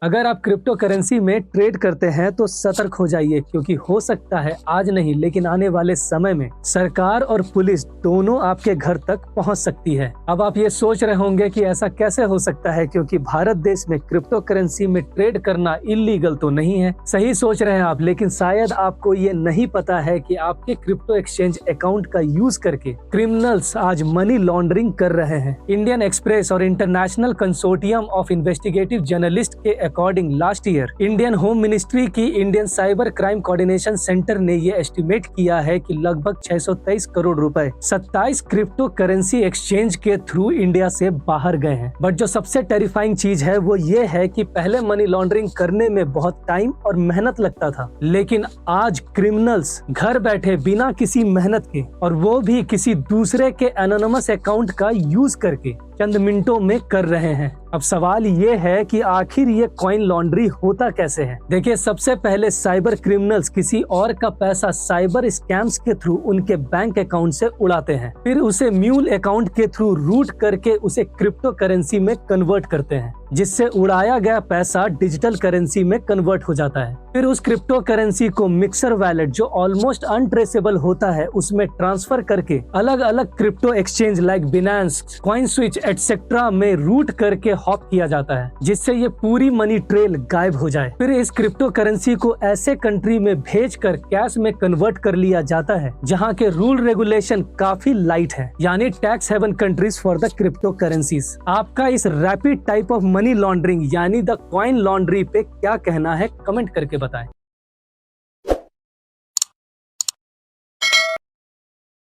अगर आप crypto currency में ट्रेड करते हैं तो सतर्क हो जाइए, क्योंकि हो सकता है आज नहीं लेकिन आने वाले समय में सरकार और पुलिस दोनों आपके घर तक पहुंच सकती है। अब आप ये सोच रहे होंगे कि ऐसा कैसे हो सकता है, क्योंकि भारत देश में क्रिप्टो करेंसी में ट्रेड करना इलीगल तो नहीं है। सही सोच रहे हैं आप, लेकिन शायद आपको ये नहीं पता है कि आपके क्रिप्टो एक्सचेंज अकाउंट का यूज करके क्रिमिनल्स आज मनी लॉन्ड्रिंग कर रहे हैं। इंडियन एक्सप्रेस और international consortium of investigative journalist के according last year Indian home ministry की Indian cyber crime coordination centre ने ये एस्टिमेट किया है कि लगभग 623 करोड़ रुपए 27 क्रिप्टो करेंसी एक्सचेंज के थ्रू इंडिया से बाहर गए हैं। बट जो सबसे टेरिफाइंग चीज है वो ये है कि पहले मनी लॉन्ड्रिंग करने में बहुत टाइम और मेहनत लगता था, लेकिन आज क्रिमिनल्स घर बैठे बिना किसी मेहनत के, और वो भी किसी दूसरे के एनोनिमस अकाउंट का यूज करके चंद मिनटों में कर रहे हैं। अब सवाल ये है कि आखिर ये कॉइन लॉन्ड्री होता कैसे है। देखिए, सबसे पहले साइबर क्रिमिनल्स किसी और का पैसा साइबर स्कैम्स के थ्रू उनके बैंक अकाउंट से उड़ाते हैं, फिर उसे म्यूल अकाउंट के थ्रू रूट करके उसे क्रिप्टो करेंसी में कन्वर्ट करते हैं, जिससे उड़ाया गया पैसा डिजिटल करेंसी में कन्वर्ट हो जाता है। फिर उस क्रिप्टो करेंसी को मिक्सर वैलेट, जो ऑलमोस्ट अनट्रेसेबल होता है, उसमें ट्रांसफर करके अलग अलग crypto exchange like Binance, coin switch etcetera में रूट करके हॉप किया जाता है, जिससे ये पूरी मनी ट्रेल गायब हो जाए। फिर इस क्रिप्टो करेंसी को ऐसे कंट्री में भेजकर कैश में कन्वर्ट कर लिया जाता है जहां के रूल रेगुलेशन काफी लाइट है, यानी tax haven countries for the crypto currencies. आपका इस rapid type of money laundering यानी द कॉइन लॉन्ड्री पे क्या कहना है, कमेंट करके बताएं।